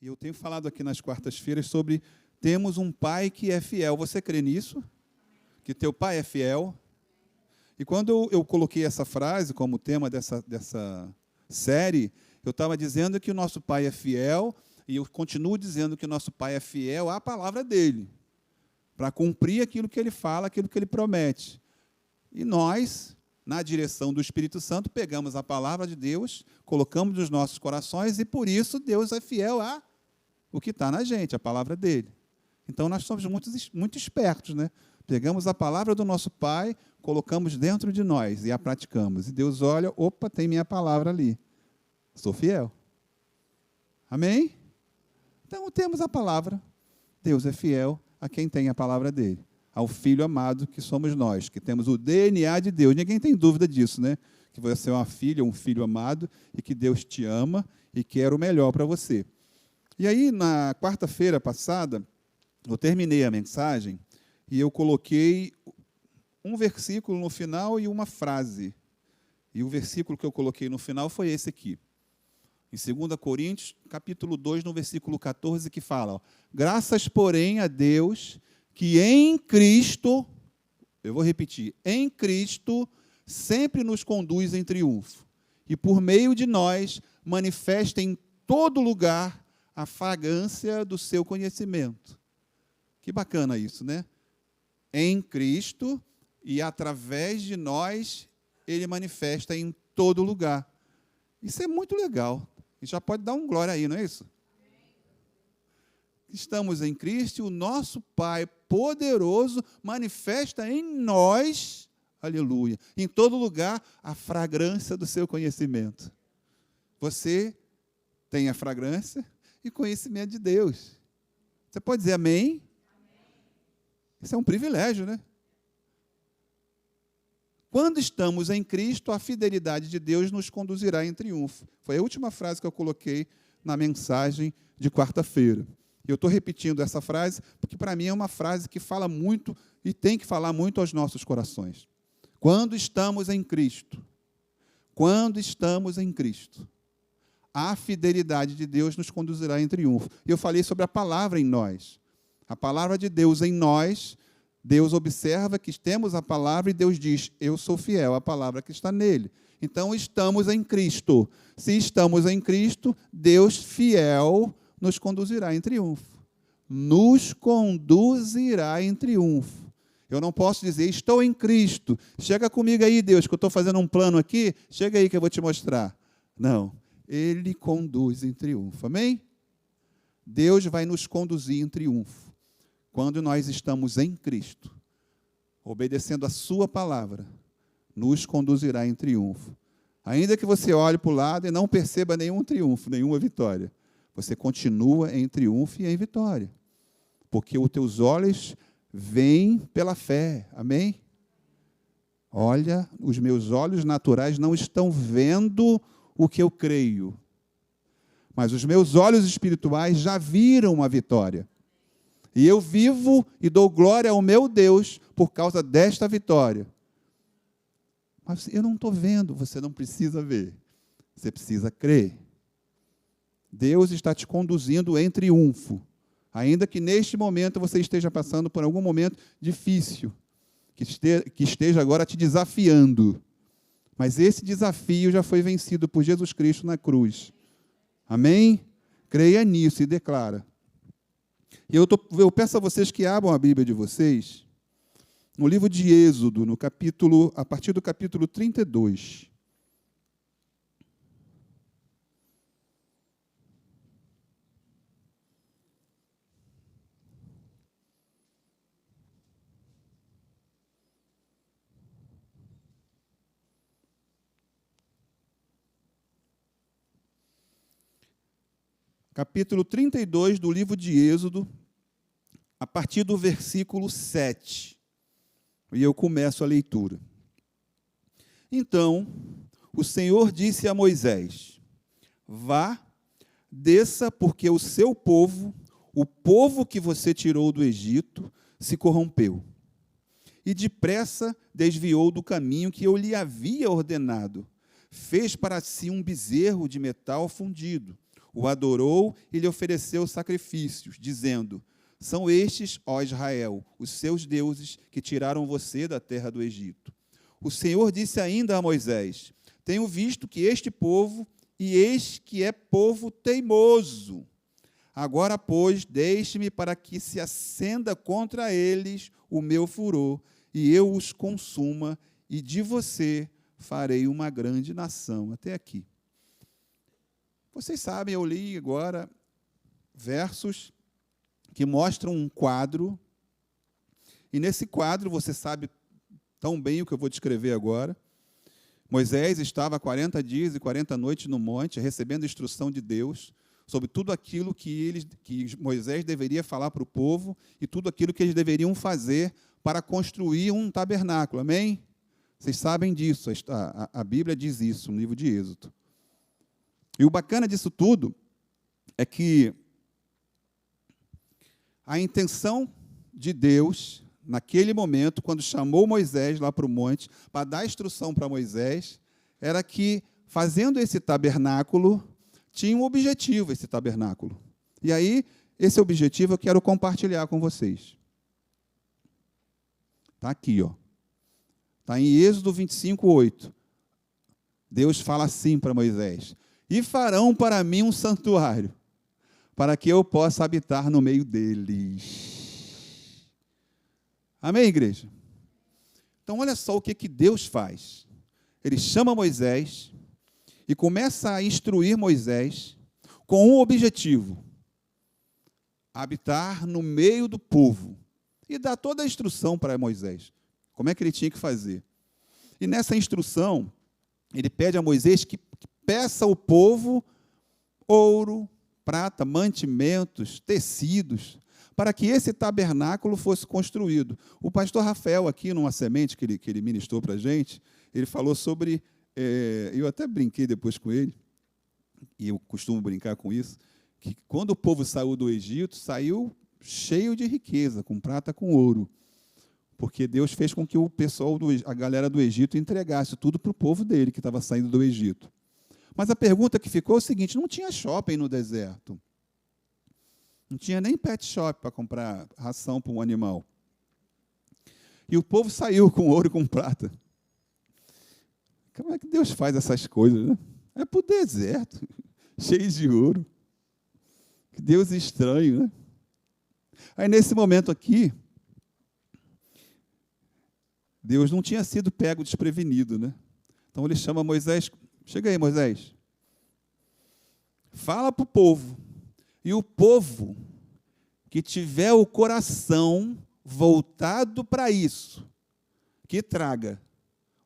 E eu tenho falado aqui nas quartas-feiras sobre temos um pai que é fiel. Você crê nisso? Que teu pai é fiel? E quando eu coloquei essa frase como tema dessa série, eu estava dizendo que o nosso pai é fiel, e eu continuo dizendo que o nosso pai é fiel à palavra dele, para cumprir aquilo que ele fala, aquilo que ele promete. E nós, na direção do Espírito Santo, pegamos a palavra de Deus, colocamos nos nossos corações, e por isso Deus é fiel a o que está na gente, a palavra dele. Então, nós somos muito espertos, né? Pegamos a palavra do nosso Pai, colocamos dentro de nós e a praticamos. E Deus olha, opa, tem minha palavra ali. Sou fiel. Amém? Então, temos a palavra. Deus é fiel a quem tem a palavra dele. Ao Filho amado que somos nós, que temos o DNA de Deus. Ninguém tem dúvida disso, né? Que você é uma filha, um filho amado, e que Deus te ama e quer o melhor para você. E aí, na quarta-feira passada, eu terminei a mensagem e eu coloquei um versículo no final e uma frase. E o versículo que eu coloquei no final foi esse aqui. Em 2 Coríntios, capítulo 2, no versículo 14, que fala: ó, graças, porém, a Deus, que em Cristo, eu vou repetir, em Cristo, sempre nos conduz em triunfo, e por meio de nós manifesta em todo lugar a fragrância do seu conhecimento. Que bacana isso, né? Em Cristo e através de nós, ele manifesta em todo lugar. Isso é muito legal. E já pode dar um glória aí, não é isso? Estamos em Cristo e o nosso Pai poderoso manifesta em nós, aleluia, em todo lugar, a fragrância do seu conhecimento. Você tem a fragrância e conhecimento de Deus. Você pode dizer amém? Isso é um privilégio, né? Quando estamos em Cristo, a fidelidade de Deus nos conduzirá em triunfo. Foi a última frase que eu coloquei na mensagem de quarta-feira. Eu estou repetindo essa frase porque, para mim, é uma frase que fala muito e tem que falar muito aos nossos corações. Quando estamos em Cristo, a fidelidade de Deus nos conduzirá em triunfo. E eu falei sobre a palavra em nós. A palavra de Deus em nós, Deus observa que temos a palavra e Deus diz, eu sou fiel à palavra que está nele. Então, estamos em Cristo. Se estamos em Cristo, Deus fiel nos conduzirá em triunfo. Nos conduzirá em triunfo. Eu não posso dizer, estou em Cristo. Chega comigo aí, Deus, que eu estou fazendo um plano aqui. Chega aí que eu vou te mostrar. Não. Ele conduz em triunfo. Amém? Deus vai nos conduzir em triunfo. Quando nós estamos em Cristo, obedecendo a sua palavra, nos conduzirá em triunfo. Ainda que você olhe para o lado e não perceba nenhum triunfo, nenhuma vitória, você continua em triunfo e em vitória. Porque os teus olhos veem pela fé. Amém? Olha, os meus olhos naturais não estão vendo o que eu creio. Mas os meus olhos espirituais já viram a vitória. E eu vivo e dou glória ao meu Deus por causa desta vitória. Mas eu não estou vendo, você não precisa ver. Você precisa crer. Deus está te conduzindo em triunfo. Ainda que neste momento você esteja passando por algum momento difícil, que esteja agora te desafiando. Mas esse desafio já foi vencido por Jesus Cristo na cruz. Amém? Creia nisso e declara. E eu peço a vocês que abram a Bíblia de vocês no livro de Êxodo, a partir do capítulo 32. Capítulo 32 do livro de Êxodo, a partir do versículo 7. E eu começo a leitura. Então, o Senhor disse a Moisés, vá, desça, porque o seu povo, o povo que você tirou do Egito, se corrompeu. E depressa desviou do caminho que eu lhe havia ordenado. Fez para si um bezerro de metal fundido, o adorou e lhe ofereceu sacrifícios, dizendo: são estes, ó Israel, os seus deuses que tiraram você da terra do Egito. O Senhor disse ainda a Moisés: tenho visto que este povo, e eis que é povo teimoso. Agora, pois, deixe-me para que se acenda contra eles o meu furor, e eu os consuma, e de você farei uma grande nação. Até aqui. Vocês sabem, eu li agora versos que mostram um quadro, e nesse quadro, você sabe tão bem o que eu vou descrever agora. Moisés estava 40 dias e 40 noites no monte, recebendo instrução de Deus sobre tudo aquilo que Moisés deveria falar para o povo e tudo aquilo que eles deveriam fazer para construir um tabernáculo. Amém? Vocês sabem disso, a Bíblia diz isso no livro de Êxodo. E o bacana disso tudo é que a intenção de Deus, naquele momento, quando chamou Moisés lá para o monte, para dar instrução para Moisés, era que, fazendo esse tabernáculo, tinha um objetivo, esse tabernáculo. E aí, esse objetivo eu quero compartilhar com vocês. Está aqui, ó. Está em Êxodo 25:8. Deus fala assim para Moisés: e farão para mim um santuário, para que eu possa habitar no meio deles. Amém, igreja? Então, olha só o que Deus faz. Ele chama Moisés e começa a instruir Moisés com um objetivo: habitar no meio do povo. E dá toda a instrução para Moisés, como é que ele tinha que fazer. E nessa instrução, ele pede a Moisés que peça ao povo ouro, prata, mantimentos, tecidos, para que esse tabernáculo fosse construído. O pastor Rafael, aqui numa semente que ele ministrou para a gente, ele falou sobre, eu até brinquei depois com ele, e eu costumo brincar com isso, que quando o povo saiu do Egito, saiu cheio de riqueza, com prata, com ouro, porque Deus fez com que o pessoal, a galera do Egito, entregasse tudo para o povo dele, que estava saindo do Egito. Mas a pergunta que ficou é o seguinte: não tinha shopping no deserto. Não tinha nem pet shop para comprar ração para um animal. E o povo saiu com ouro e com prata. Como é que Deus faz essas coisas, né? É para o deserto, cheio de ouro. Que Deus estranho, né? Aí, nesse momento aqui, Deus não tinha sido pego desprevenido, né? Então, ele chama Moisés: chega aí, Moisés. Fala para o povo. E o povo que tiver o coração voltado para isso, que traga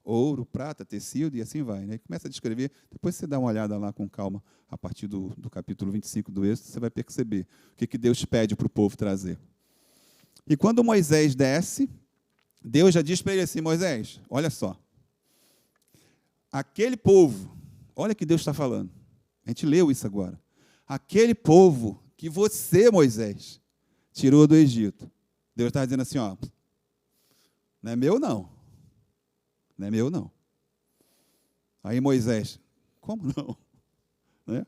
ouro, prata, tecido, e assim vai, né? Começa a descrever, depois você dá uma olhada lá com calma, a partir do capítulo 25 do Êxodo, você vai perceber o que Deus pede para o povo trazer. E quando Moisés desce, Deus já diz para ele assim: Moisés, olha só, aquele povo, olha o que Deus está falando, a gente leu isso agora, aquele povo que você, Moisés, tirou do Egito, Deus está dizendo assim, ó, não é meu não, não é meu não. Aí Moisés, como não? Né?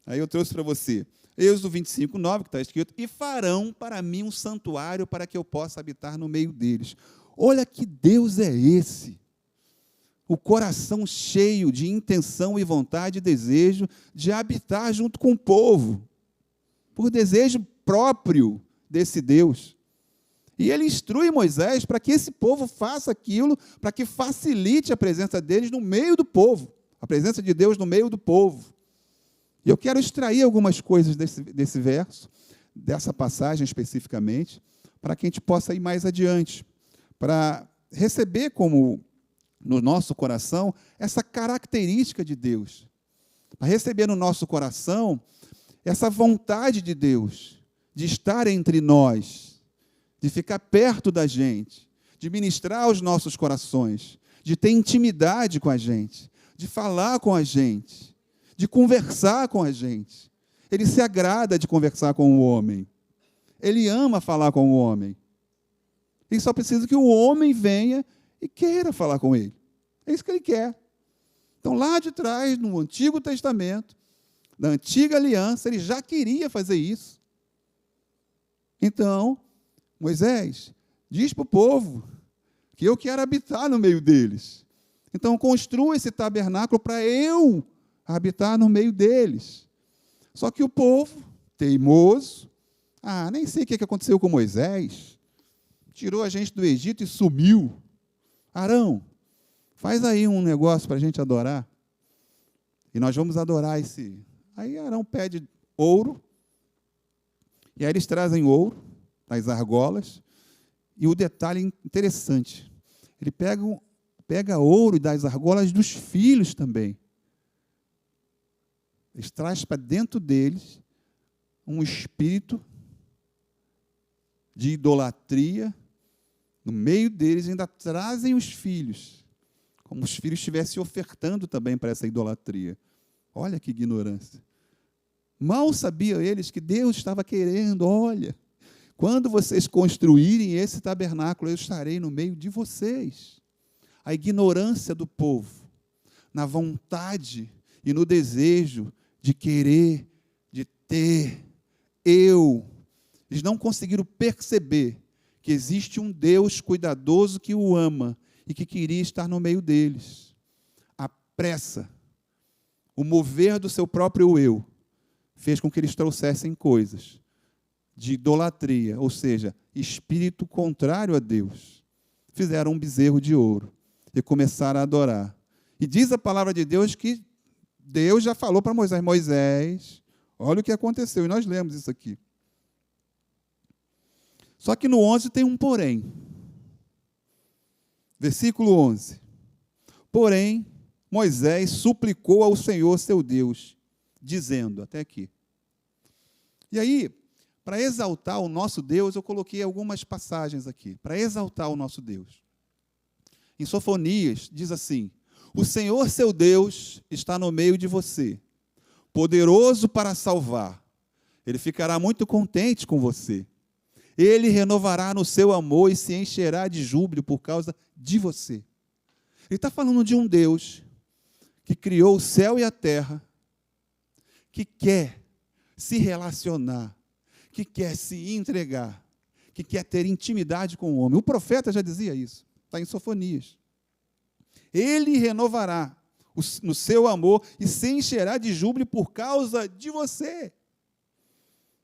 Aí eu trouxe para você, Êxodo 25:9, que está escrito: e farão para mim um santuário para que eu possa habitar no meio deles. Olha que Deus é esse, o coração cheio de intenção e vontade e desejo de habitar junto com o povo, por desejo próprio desse Deus. E ele instrui Moisés para que esse povo faça aquilo, para que facilite a presença deles no meio do povo, a presença de Deus no meio do povo. E eu quero extrair algumas coisas desse verso, dessa passagem especificamente, para que a gente possa ir mais adiante, para receber como no nosso coração essa característica de Deus, para receber no nosso coração essa vontade de Deus, de estar entre nós, de ficar perto da gente, de ministrar aos nossos corações, de ter intimidade com a gente, de falar com a gente, de conversar com a gente. Ele se agrada de conversar com o homem. Ele ama falar com o homem. Ele só precisa que o homem venha e queira falar com ele. É isso que ele quer. Então, lá de trás, no Antigo Testamento, da antiga aliança, ele já queria fazer isso. Então, Moisés diz para o povo que eu quero habitar no meio deles. Então, construa esse tabernáculo para eu habitar no meio deles. Só que o povo, teimoso, nem sei o que aconteceu com Moisés, tirou a gente do Egito e sumiu. Arão, faz aí um negócio para a gente adorar. E nós vamos adorar esse. Aí Arão pede ouro, e aí eles trazem ouro das argolas, e o detalhe interessante, ele pega ouro das argolas dos filhos também. Eles trazem para dentro deles um espírito de idolatria. No meio deles ainda trazem os filhos, como os filhos estivessem ofertando também para essa idolatria. Olha que ignorância. Mal sabiam eles que Deus estava querendo, olha, quando vocês construírem esse tabernáculo, eu estarei no meio de vocês. A ignorância do povo, na vontade e no desejo de querer, de ter, eles não conseguiram perceber que existe um Deus cuidadoso que o ama e que queria estar no meio deles. A pressa, o mover do seu próprio eu, fez com que eles trouxessem coisas de idolatria, ou seja, espírito contrário a Deus. Fizeram um bezerro de ouro e começaram a adorar. E diz a palavra de Deus que Deus já falou para Moisés, Moisés, olha o que aconteceu, e nós lemos isso aqui. Só que no 11 tem um porém. Versículo 11. Porém, Moisés suplicou ao Senhor, seu Deus, dizendo, até aqui. E aí, para exaltar o nosso Deus, eu coloquei algumas passagens aqui, para exaltar o nosso Deus. Em Sofonias, diz assim, o Senhor, seu Deus, está no meio de você, poderoso para salvar. Ele ficará muito contente com você. Ele renovará no seu amor e se encherá de júbilo por causa de você. Ele está falando de um Deus que criou o céu e a terra, que quer se relacionar, que quer se entregar, que quer ter intimidade com o homem. O profeta já dizia isso, está em Sofonias. Ele renovará no seu amor e se encherá de júbilo por causa de você.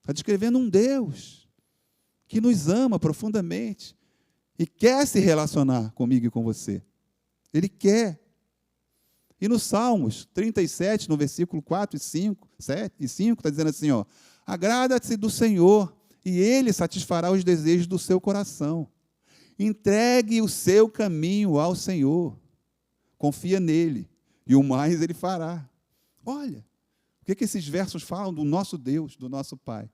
Está descrevendo um Deus que nos ama profundamente e quer se relacionar comigo e com você. Ele quer. E no Salmos 37, no versículo 4 e 5, 7 e 5, está dizendo assim, agrada-te do Senhor, e Ele satisfará os desejos do seu coração. Entregue o seu caminho ao Senhor. Confia nele, e o mais Ele fará. Olha, o que esses versos falam do nosso Deus, do nosso Pai?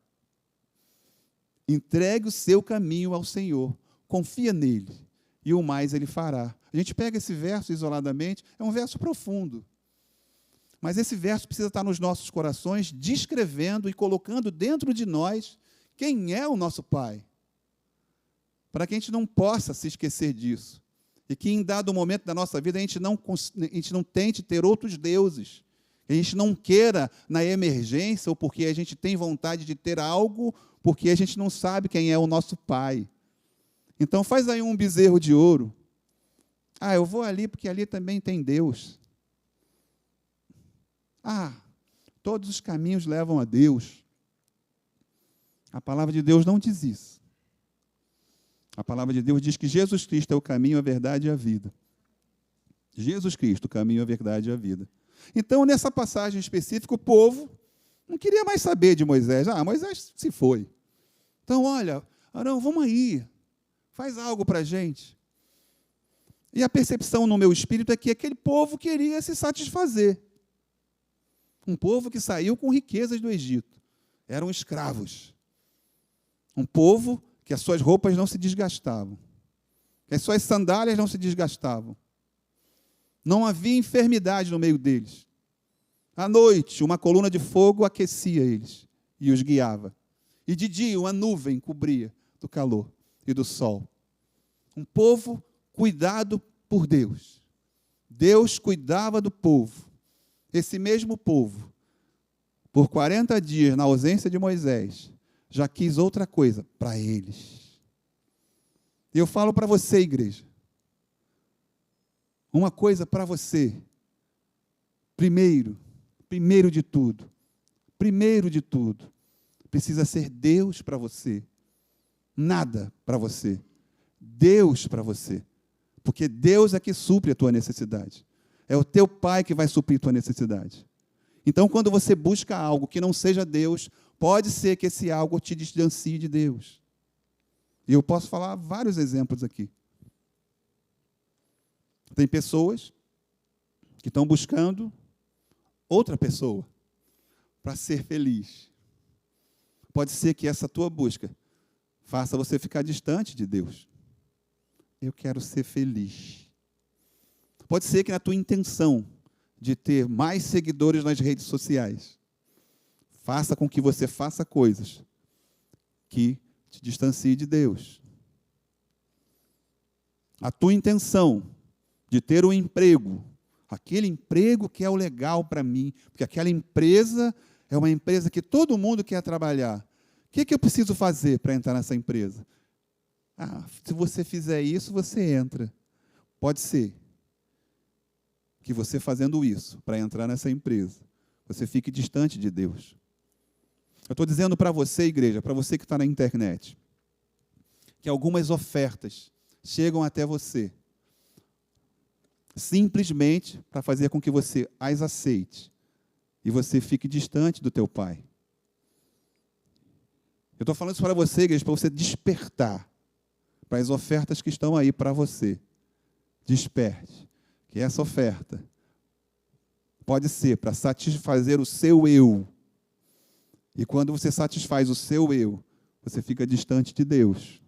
Entregue o seu caminho ao Senhor, confia nele, e o mais Ele fará. A gente pega esse verso isoladamente, é um verso profundo. Mas esse verso precisa estar nos nossos corações, descrevendo e colocando dentro de nós quem é o nosso Pai. Para que a gente não possa se esquecer disso. E que em dado momento da nossa vida a gente não tente ter outros deuses. Que a gente não queira na emergência ou porque a gente tem vontade de ter algo porque a gente não sabe quem é o nosso Pai. Então faz aí um bezerro de ouro. Eu vou ali porque ali também tem Deus. Todos os caminhos levam a Deus. A palavra de Deus não diz isso. A palavra de Deus diz que Jesus Cristo é o caminho, a verdade e a vida. Jesus Cristo, o caminho, a verdade e a vida. Então, nessa passagem específica, o povo não queria mais saber de Moisés. Moisés se foi. Então, olha, Arão, vamos aí. Faz algo para a gente. E a percepção no meu espírito é que aquele povo queria se satisfazer. Um povo que saiu com riquezas do Egito. Eram escravos. Um povo que as suas roupas não se desgastavam. Que as suas sandálias não se desgastavam. Não havia enfermidade no meio deles. À noite, uma coluna de fogo aquecia eles e os guiava. E de dia, uma nuvem cobria do calor e do sol. Um povo cuidado por Deus. Deus cuidava do povo. Esse mesmo povo por 40 dias, na ausência de Moisés, já quis outra coisa para eles. E eu falo para você, igreja, uma coisa para você. Primeiro de tudo, precisa ser Deus para você. Nada para você. Deus para você. Porque Deus é que supre a tua necessidade. É o teu Pai que vai suprir a tua necessidade. Então, quando você busca algo que não seja Deus, pode ser que esse algo te distancie de Deus. E eu posso falar vários exemplos aqui. Tem pessoas que estão buscando outra pessoa para ser feliz. Pode ser que essa tua busca faça você ficar distante de Deus. Eu quero ser feliz. Pode ser que na tua intenção de ter mais seguidores nas redes sociais, faça com que você faça coisas que te distancie de Deus. A tua intenção de ter um emprego, aquele emprego que é o legal para mim, porque aquela empresa é uma empresa que todo mundo quer trabalhar. O que eu preciso fazer para entrar nessa empresa? Se você fizer isso, você entra. Pode ser que você fazendo isso, para entrar nessa empresa, você fique distante de Deus. Eu estou dizendo para você, igreja, para você que está na internet, que algumas ofertas chegam até você, simplesmente para fazer com que você as aceite, e você fique distante do teu Pai. Eu estou falando isso para você, igreja, para você despertar para as ofertas que estão aí para você. Desperte. Que essa oferta pode ser para satisfazer o seu eu. E quando você satisfaz o seu eu, você fica distante de Deus.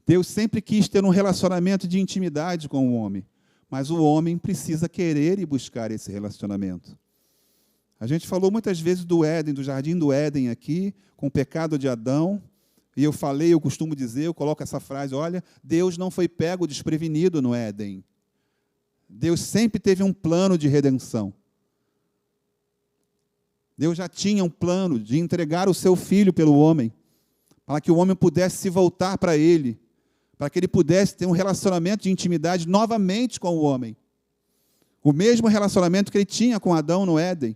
Deus sempre quis ter um relacionamento de intimidade com o homem, mas o homem precisa querer e buscar esse relacionamento. A gente falou muitas vezes do Éden, do jardim do Éden aqui, com o pecado de Adão, e eu costumo dizer, eu coloco essa frase, olha, Deus não foi pego desprevenido no Éden. Deus sempre teve um plano de redenção. Deus já tinha um plano de entregar o seu filho pelo homem, para que o homem pudesse se voltar para ele, para que ele pudesse ter um relacionamento de intimidade novamente com o homem. O mesmo relacionamento que ele tinha com Adão no Éden.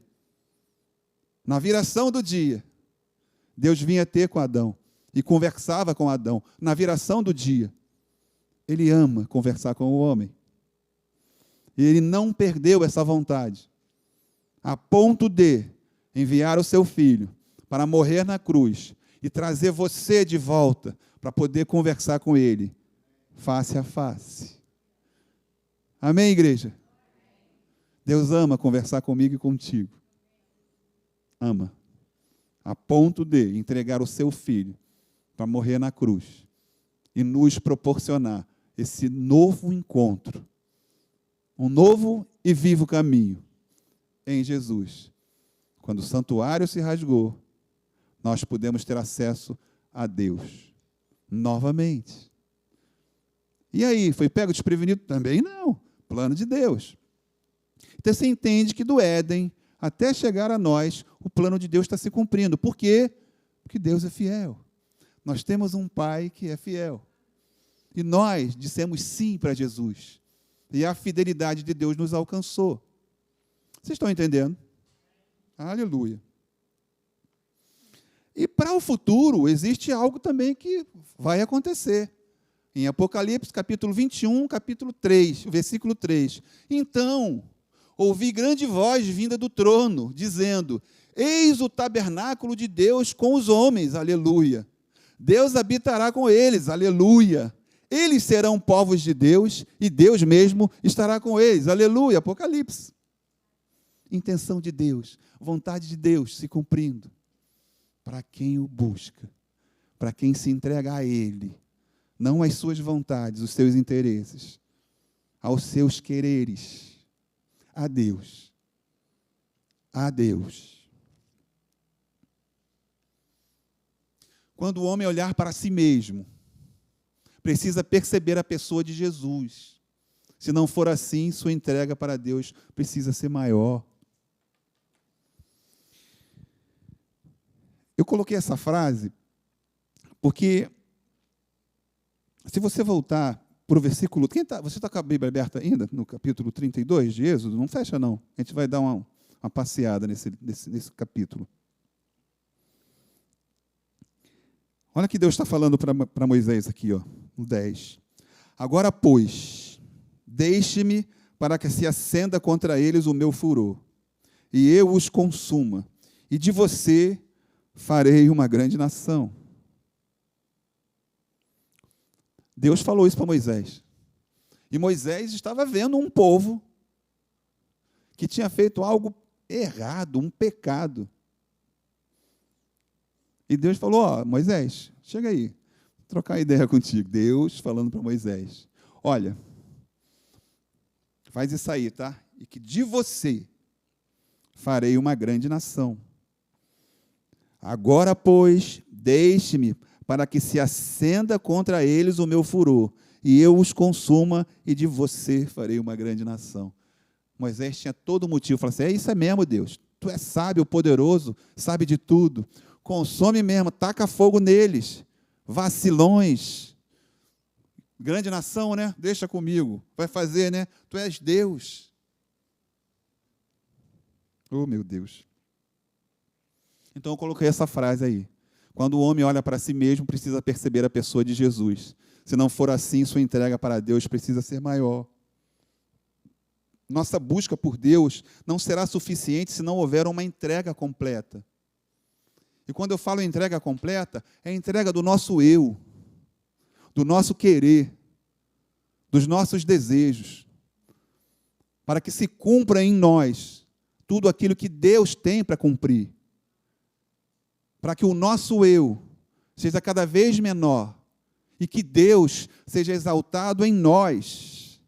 Na viração do dia, Deus vinha ter com Adão e conversava com Adão. Na viração do dia, ele ama conversar com o homem. E ele não perdeu essa vontade, a ponto de enviar o seu filho para morrer na cruz e trazer você de volta para poder conversar com ele, face a face. Amém, igreja? Deus ama conversar comigo e contigo. Ama. A ponto de entregar o seu filho para morrer na cruz e nos proporcionar esse novo encontro, um novo e vivo caminho em Jesus. Quando o santuário se rasgou, nós pudemos ter acesso a Deus novamente. E aí, foi pego desprevenido? Também não. Plano de Deus. Então você entende que do Éden até chegar a nós, o plano de Deus está se cumprindo. Por quê? Porque Deus é fiel. Nós temos um Pai que é fiel. E nós dissemos sim para Jesus. E a fidelidade de Deus nos alcançou. Vocês estão entendendo? Aleluia. E para o futuro, existe algo também que vai acontecer. Em Apocalipse, capítulo 21, capítulo 3, versículo 3. Então, ouvi grande voz vinda do trono, dizendo, eis o tabernáculo de Deus com os homens, aleluia. Deus habitará com eles, aleluia. Eles serão povos de Deus, e Deus mesmo estará com eles, aleluia. Apocalipse. Intenção de Deus, vontade de Deus se cumprindo. Para quem o busca, para quem se entrega a Ele, não às suas vontades, os seus interesses, aos seus quereres, a Deus. A Deus. Quando o homem olhar para si mesmo, precisa perceber a pessoa de Jesus. Se não for assim, sua entrega para Deus precisa ser maior. Eu coloquei essa frase porque, se você voltar para o versículo... Você está com a Bíblia aberta ainda, no capítulo 32 de Êxodo? Não fecha, não. A gente vai dar uma passeada nesse capítulo. Olha o que Deus está falando para Moisés aqui, ó, no 10. Agora, pois, deixe-me para que se acenda contra eles o meu furor, e eu os consuma, e de você farei uma grande nação. Deus falou isso para Moisés. E Moisés estava vendo um povo que tinha feito algo errado, um pecado. E Deus falou, ó, Moisés, chega aí, vou trocar ideia contigo. Deus falando para Moisés, olha, faz isso aí, tá? E que de você farei uma grande nação. Agora, pois, deixe-me para que se acenda contra eles o meu furor, e eu os consuma, e de você farei uma grande nação. Moisés tinha todo motivo, falou assim, isso é mesmo, Deus, tu és sábio, poderoso, sabe de tudo, consome mesmo, taca fogo neles, vacilões, grande nação, né? Deixa comigo, vai fazer, né? Tu és Deus. Oh, meu Deus. Então eu coloquei essa frase aí. Quando o homem olha para si mesmo, precisa perceber a pessoa de Jesus. Se não for assim, sua entrega para Deus precisa ser maior. Nossa busca por Deus não será suficiente se não houver uma entrega completa. E quando eu falo entrega completa, é a entrega do nosso eu, do nosso querer, dos nossos desejos, para que se cumpra em nós tudo aquilo que Deus tem para cumprir. Para que o nosso eu seja cada vez menor e que Deus seja exaltado em nós.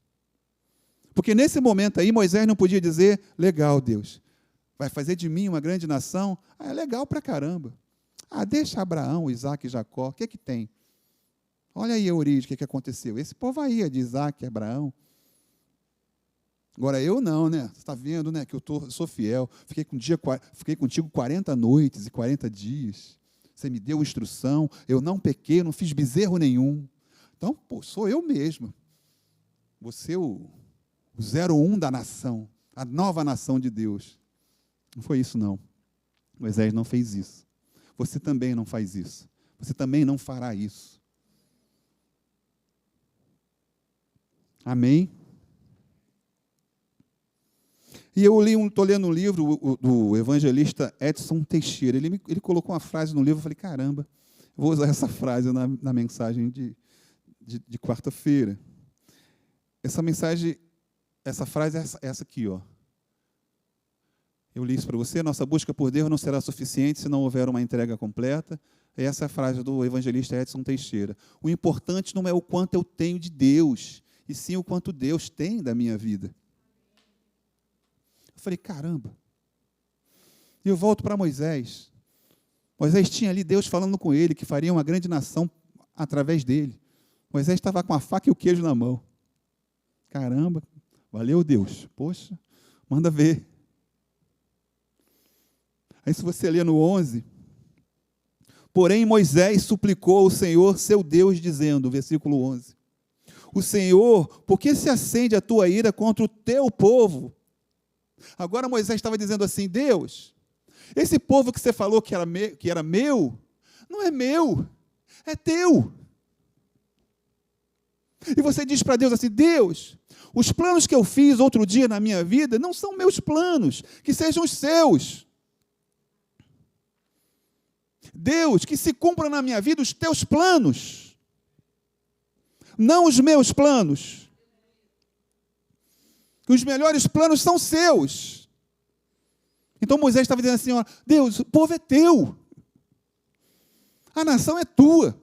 Porque nesse momento aí, Moisés não podia dizer, legal, Deus, vai fazer de mim uma grande nação? Ah, é legal pra caramba. Ah, deixa Abraão, Isaac e Jacó, o que que tem? Olha aí a origem, o que aconteceu. Esse povo aí é de Isaac e Abraão. Agora eu não, né? Você está vendo, né? Que eu sou fiel. Fiquei contigo 40 noites e 40 dias. Você me deu instrução, eu não pequei, não fiz bezerro nenhum. Então, pô, sou eu mesmo. Você o 01 da nação, a nova nação de Deus. Não foi isso, não. Moisés não fez isso. Você também não faz isso. Você também não fará isso. Amém? E eu estou lendo um livro do evangelista Edson Teixeira. Ele colocou uma frase no livro, eu falei, caramba, vou usar essa frase na mensagem de quarta-feira. Essa frase é essa aqui, ó. Eu li isso para você, nossa busca por Deus não será suficiente se não houver uma entrega completa. Essa é a frase do evangelista Edson Teixeira. O importante não é o quanto eu tenho de Deus, e sim o quanto Deus tem da minha vida. Eu falei, caramba. E eu volto para Moisés. Moisés tinha ali Deus falando com ele, que faria uma grande nação através dele. Moisés estava com a faca e o queijo na mão. Caramba, valeu Deus. Poxa, manda ver. Aí se você ler no 11, porém Moisés suplicou ao Senhor, seu Deus, dizendo, versículo 11, o Senhor, por que se acende a tua ira contra o teu povo? Agora Moisés estava dizendo assim, Deus, esse povo que você falou que era meu, não é meu, é teu. E você diz para Deus assim, Deus, os planos que eu fiz outro dia na minha vida não são meus planos, que sejam os seus. Deus, que se cumpra na minha vida os teus planos, não os meus planos. Os melhores planos são seus. Então Moisés estava dizendo assim, ó, Deus, o povo é teu. A nação é tua.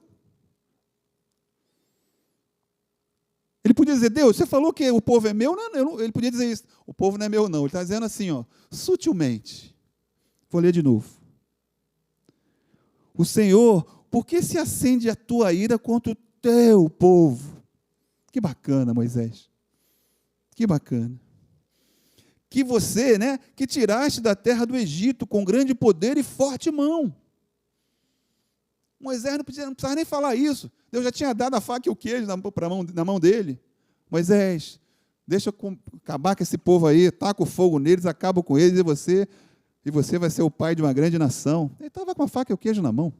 Ele podia dizer, Deus, você falou que o povo é meu? Não, ele podia dizer isso. O povo não é meu, não. Ele está dizendo assim, ó, sutilmente. Vou ler de novo. O Senhor, por que se acende a tua ira contra o teu povo. Que bacana, Moisés. Que bacana. Que você, né, que tiraste da terra do Egito com grande poder e forte mão. Moisés não precisava nem falar isso. Deus já tinha dado a faca e o queijo na mão dele. Moisés, deixa eu acabar com esse povo aí, taca o fogo neles, acaba com eles, e você vai ser o pai de uma grande nação. Ele estava com a faca e o queijo na mão.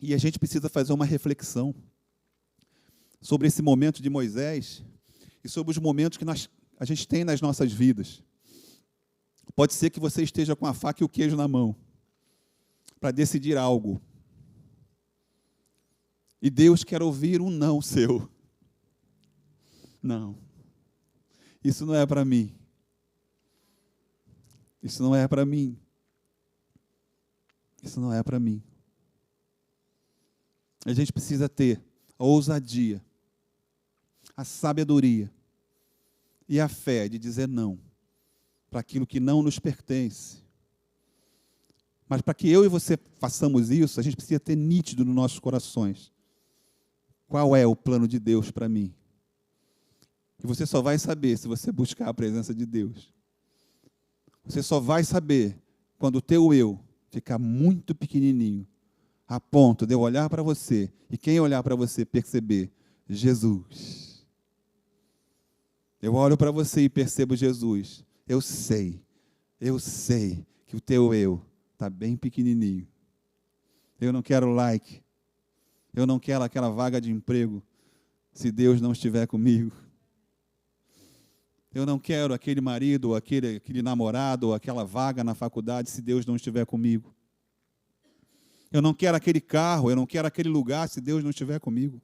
E a gente precisa fazer uma reflexão sobre esse momento de Moisés e sobre os momentos que a gente tem nas nossas vidas. Pode ser que você esteja com a faca e o queijo na mão para decidir algo. E Deus quer ouvir um não seu. Não. Isso não é para mim. Isso não é para mim. Isso não é para mim. A gente precisa ter a ousadia, a sabedoria e a fé de dizer não para aquilo que não nos pertence. Mas para que eu e você façamos isso, a gente precisa ter nítido nos nossos corações qual é o plano de Deus para mim. E você só vai saber se você buscar a presença de Deus. Você só vai saber quando o teu eu ficar muito pequenininho, a ponto de eu olhar para você, e quem olhar para você perceber Jesus. Eu olho para você e percebo Jesus. Eu sei que o teu eu está bem pequenininho. Eu não quero like. Eu não quero aquela vaga de emprego se Deus não estiver comigo. Eu não quero aquele marido, ou aquele namorado, ou aquela vaga na faculdade se Deus não estiver comigo. Eu não quero aquele carro, eu não quero aquele lugar se Deus não estiver comigo.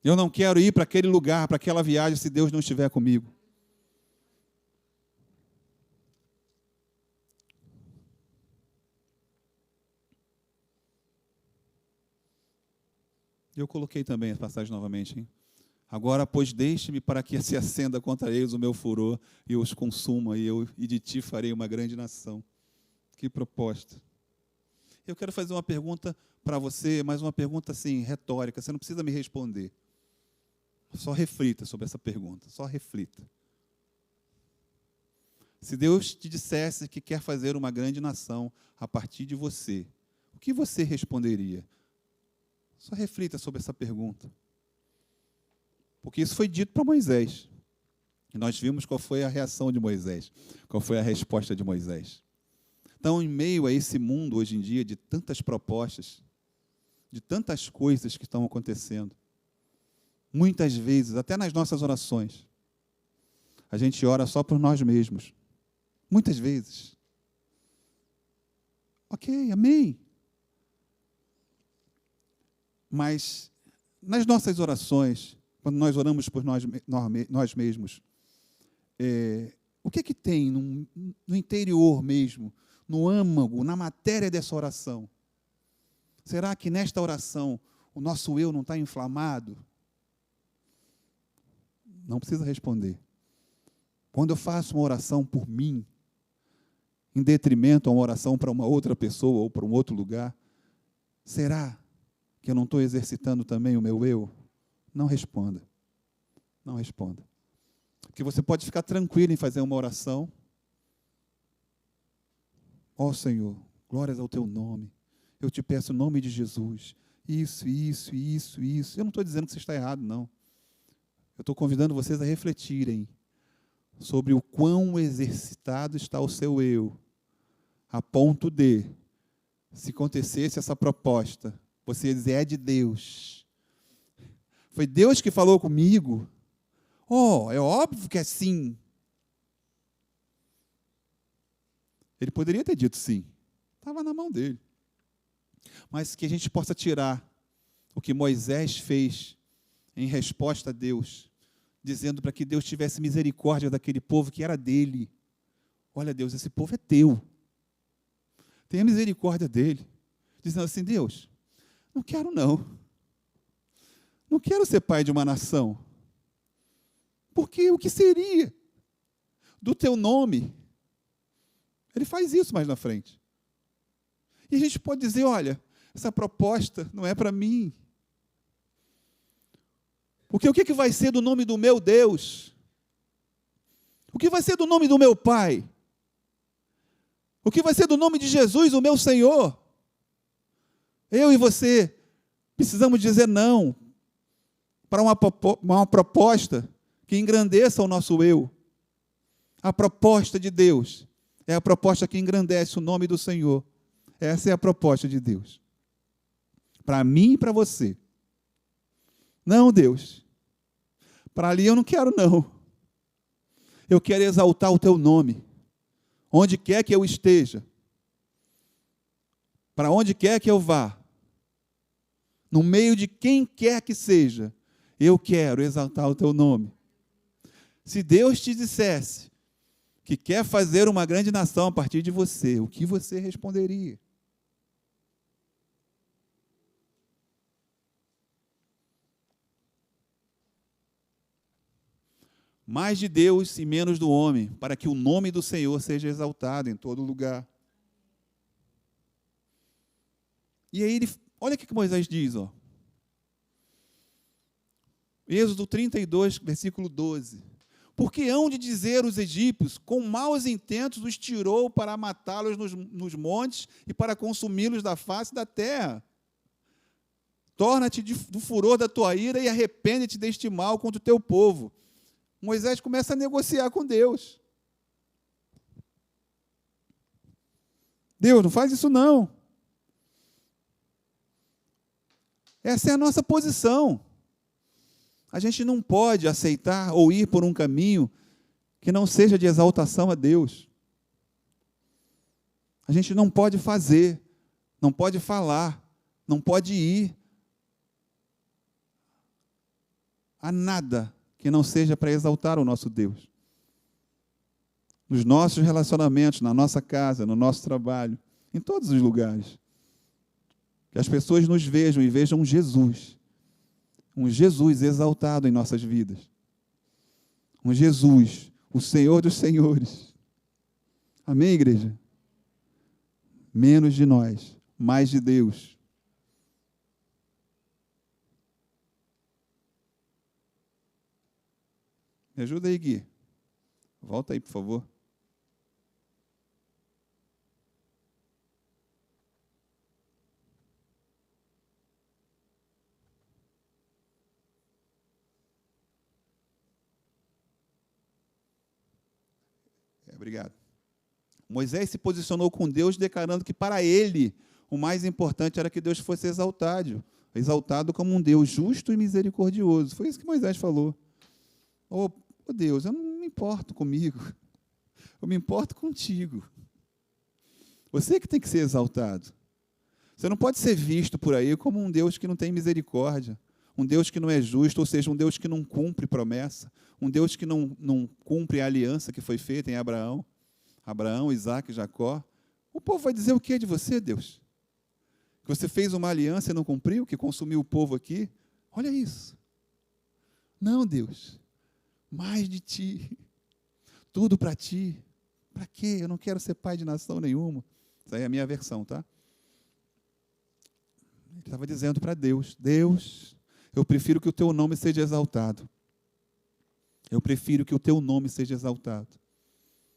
Eu não quero ir para aquele lugar, para aquela viagem, se Deus não estiver comigo. Eu coloquei também a passagem novamente, hein? Agora, pois, deixe-me para que se acenda contra eles o meu furor e os consuma, e de ti farei uma grande nação. Que proposta. Eu quero fazer uma pergunta para você, mas uma pergunta assim, retórica. Você não precisa me responder. Só reflita sobre essa pergunta. Só reflita. Se Deus te dissesse que quer fazer uma grande nação a partir de você, o que você responderia? Só reflita sobre essa pergunta. Porque isso foi dito para Moisés. E nós vimos qual foi a reação de Moisés. Qual foi a resposta de Moisés. Então, em meio a esse mundo, hoje em dia, de tantas propostas, de tantas coisas que estão acontecendo, muitas vezes, até nas nossas orações, a gente ora só por nós mesmos. Muitas vezes. Ok, amém. Mas, nas nossas orações, quando nós oramos por nós mesmos, o que tem no interior mesmo, no âmago, na matéria dessa oração? Será que nesta oração o nosso eu não está inflamado? Não precisa responder. Quando eu faço uma oração por mim, em detrimento a uma oração para uma outra pessoa ou para um outro lugar, será que eu não estou exercitando também o meu eu? Não responda. Não responda. Porque você pode ficar tranquilo em fazer uma oração. Ó Senhor, glórias ao teu nome. Eu te peço em nome de Jesus. Isso. Eu não estou dizendo que você está errado, não. Eu estou convidando vocês a refletirem sobre o quão exercitado está o seu eu, a ponto de, se acontecesse essa proposta, você dizer, é de Deus. Foi Deus que falou comigo? Oh, é óbvio que é sim. Ele poderia ter dito sim. Estava na mão dele. Mas que a gente possa tirar o que Moisés fez em resposta a Deus, dizendo para que Deus tivesse misericórdia daquele povo que era dele. Olha, Deus, esse povo é teu. Tenha misericórdia dele. Dizendo assim, Deus, não quero não. Não quero ser pai de uma nação. Porque o que seria do teu nome? Ele faz isso mais na frente. E a gente pode dizer, olha, essa proposta não é para mim. Porque o que vai ser do nome do meu Deus? O que vai ser do nome do meu Pai? O que vai ser do nome de Jesus, o meu Senhor? Eu e você precisamos dizer não para uma proposta que engrandeça o nosso eu. A proposta de Deus é a proposta que engrandece o nome do Senhor. Essa é a proposta de Deus. Para mim e para você. Não, Deus. Para ali eu não quero, não. Eu quero exaltar o teu nome. Onde quer que eu esteja. Para onde quer que eu vá. No meio de quem quer que seja. Eu quero exaltar o teu nome. Se Deus te dissesse que quer fazer uma grande nação a partir de você, o que você responderia? Mais de Deus e menos do homem, para que o nome do Senhor seja exaltado em todo lugar. E aí, olha o que Moisés diz, ó. Êxodo 32, versículo 12. Porque hão de dizer os egípcios, com maus intentos os tirou para matá-los nos montes e para consumi-los da face da terra. Torna-te do furor da tua ira e arrepende-te deste mal contra o teu povo. Moisés começa a negociar com Deus. Deus, não faz isso não. Essa é a nossa posição. A gente não pode aceitar ou ir por um caminho que não seja de exaltação a Deus. A gente não pode fazer, não pode falar, não pode ir a nada que não seja para exaltar o nosso Deus. Nos nossos relacionamentos, na nossa casa, no nosso trabalho, em todos os lugares. Que as pessoas nos vejam e vejam Jesus. Um Jesus exaltado em nossas vidas. Um Jesus, o Senhor dos Senhores. Amém, igreja? Menos de nós, mais de Deus. Me ajuda aí, Gui. Volta aí, por favor. Obrigado. Moisés se posicionou com Deus, declarando que para ele o mais importante era que Deus fosse exaltado como um Deus justo e misericordioso. Foi isso que Moisés falou. Oh Deus, eu não me importo comigo, eu me importo contigo. Você que tem que ser exaltado. Você não pode ser visto por aí como um Deus que não tem misericórdia, um Deus que não é justo, ou seja, um Deus que não cumpre promessa, um Deus que não cumpre a aliança que foi feita em Abraão, Isaac e Jacó. O povo vai dizer o que de você, Deus? Que você fez uma aliança e não cumpriu, que consumiu o povo aqui? Olha isso. Não, Deus, mais de ti, tudo para ti. Para quê? Eu não quero ser pai de nação nenhuma. Essa aí é a minha versão, tá? Ele estava dizendo para Deus, Deus, eu prefiro que o teu nome seja exaltado. Eu prefiro que o teu nome seja exaltado.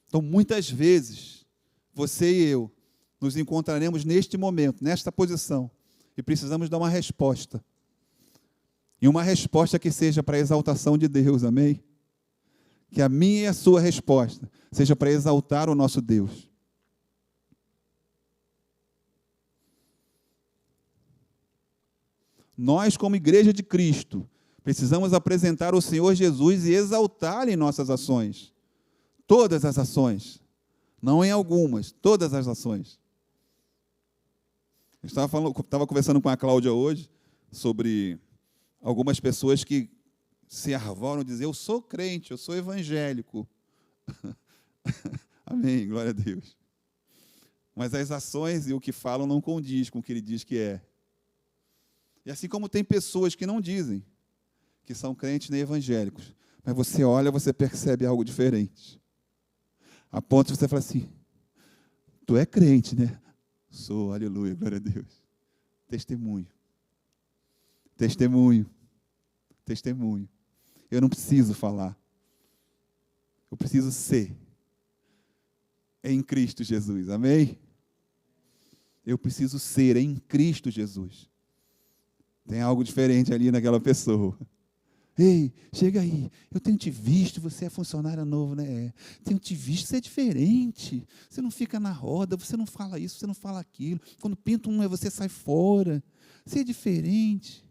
Então, muitas vezes, você e eu nos encontraremos neste momento, nesta posição, e precisamos dar uma resposta. E uma resposta que seja para a exaltação de Deus, amém? Que a minha e a sua resposta seja para exaltar o nosso Deus. Nós, como igreja de Cristo, precisamos apresentar o Senhor Jesus e exaltá-lo em nossas ações. Todas as ações. Não em algumas, todas as ações. Eu estava conversando com a Cláudia hoje sobre algumas pessoas que se arvoram dizer, eu sou crente, eu sou evangélico. Amém, glória a Deus. Mas as ações e o que falam não condiz com o que ele diz que é. E assim como tem pessoas que não dizem que são crentes nem evangélicos, mas você olha, você percebe algo diferente. A ponto de você falar assim, Tu é crente, né? Sou, aleluia, glória a Deus. Testemunho. Testemunho. Testemunho. Eu não preciso falar. Eu preciso ser. Em Cristo Jesus, amém? Eu preciso ser em Cristo Jesus. Tem algo diferente ali naquela pessoa. Ei, chega aí, eu tenho te visto, você é funcionário novo, né? Tenho te visto, você é diferente. Você não fica na roda, você não fala isso, você não fala aquilo. Quando pinta você sai fora. Você é diferente.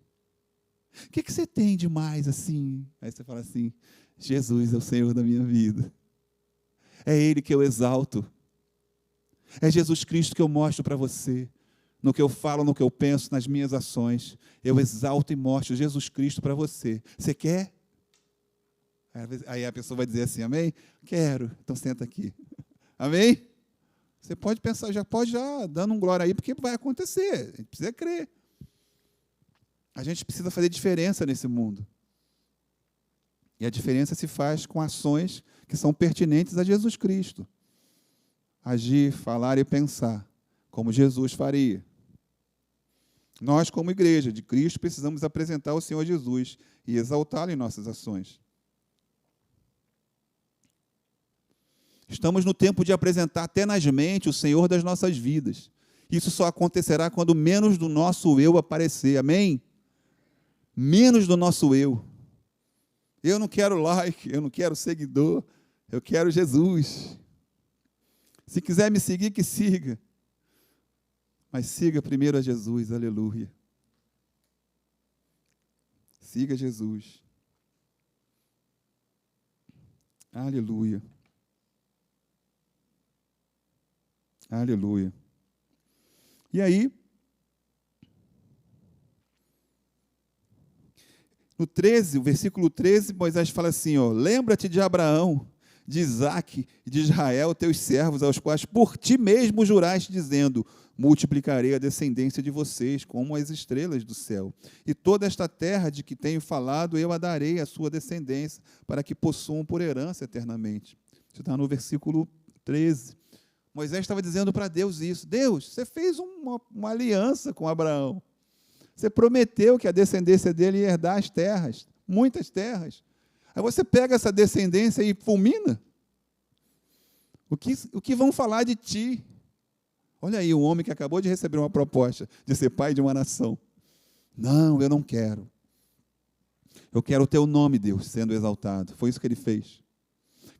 O que você tem de mais assim? Aí você fala assim, Jesus é o Senhor da minha vida. É Ele que eu exalto. É Jesus Cristo que eu mostro para você. No que eu falo, no que eu penso, nas minhas ações. Eu exalto e mostro Jesus Cristo para você. Você quer? Aí a pessoa vai dizer assim, amém? Quero. Então senta aqui. Amém? Você pode pensar, já pode dando um glória aí, porque vai acontecer. A gente precisa crer. A gente precisa fazer diferença nesse mundo. E a diferença se faz com ações que são pertinentes a Jesus Cristo. Agir, falar e pensar, como Jesus faria. Nós, como igreja de Cristo, precisamos apresentar o Senhor Jesus e exaltá-lo em nossas ações. Estamos no tempo de apresentar tenazmente o Senhor das nossas vidas. Isso só acontecerá quando menos do nosso eu aparecer, amém? Menos do nosso eu. Eu não quero like, eu não quero seguidor, eu quero Jesus. Se quiser me seguir, que siga. Mas siga primeiro a Jesus, aleluia. Siga Jesus. Aleluia. Aleluia. E aí, no 13, o versículo 13, Moisés fala assim, lembra-te de Abraão, de Isaque e de Israel, teus servos, aos quais por ti mesmo juraste, dizendo, multiplicarei a descendência de vocês, como as estrelas do céu. E toda esta terra de que tenho falado, eu a darei à sua descendência, para que possuam por herança eternamente. Isso está no versículo 13. Moisés estava dizendo para Deus isso. Deus, você fez uma aliança com Abraão. Você prometeu que a descendência dele ia herdar as terras, muitas terras. Aí você pega essa descendência e fulmina. O que vão falar de ti? Olha aí, um homem que acabou de receber uma proposta de ser pai de uma nação. Não, eu não quero. Eu quero o teu nome, Deus, sendo exaltado. Foi isso que ele fez.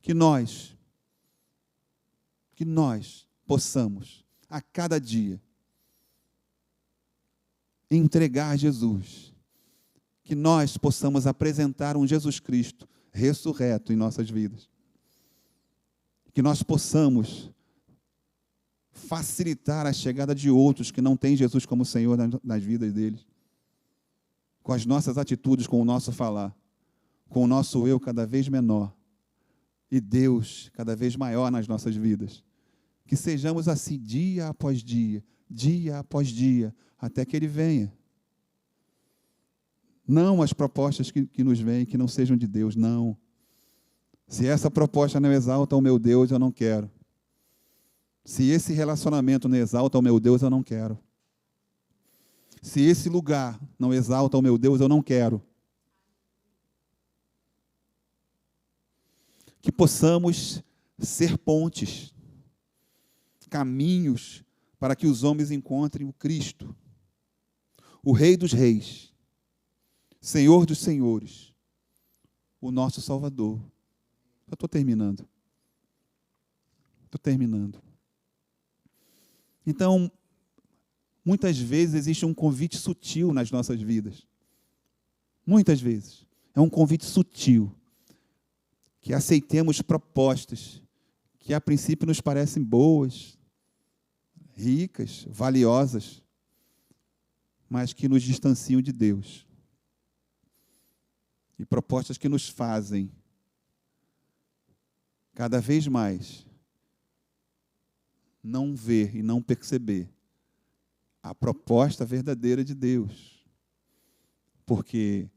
Que nós possamos, a cada dia, entregar Jesus. Que nós possamos apresentar um Jesus Cristo ressurreto em nossas vidas. Que nós possamos facilitar a chegada de outros que não têm Jesus como Senhor nas vidas deles. Com as nossas atitudes, com o nosso falar, com o nosso eu cada vez menor e Deus cada vez maior nas nossas vidas. Que sejamos assim dia após dia, até que Ele venha. Não as propostas que nos vêm, que não sejam de Deus, não. Se essa proposta não exalta o meu Deus, eu não quero. Se esse relacionamento não exalta o meu Deus, eu não quero. Se esse lugar não exalta o meu Deus, eu não quero. Que possamos ser pontes, caminhos para que os homens encontrem o Cristo, o Rei dos Reis, Senhor dos Senhores, o nosso Salvador. Eu estou terminando. Então, muitas vezes existe um convite sutil nas nossas vidas. Muitas vezes. É um convite sutil. Que aceitemos propostas que a princípio nos parecem boas, ricas, valiosas, mas que nos distanciam de Deus. E propostas que nos fazem cada vez mais não ver e não perceber a proposta verdadeira de Deus. Porque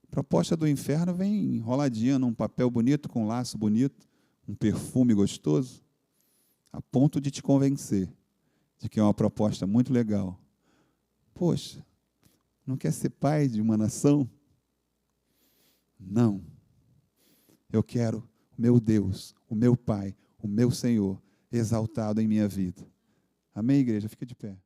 a proposta do inferno vem enroladinha num papel bonito, com um laço bonito, um perfume gostoso. a ponto de te convencer de que é uma proposta muito legal. Poxa, não quer ser pai de uma nação? Não. Eu quero o meu Deus, o meu Pai, o meu Senhor, exaltado em minha vida. Amém, igreja? Fica de pé.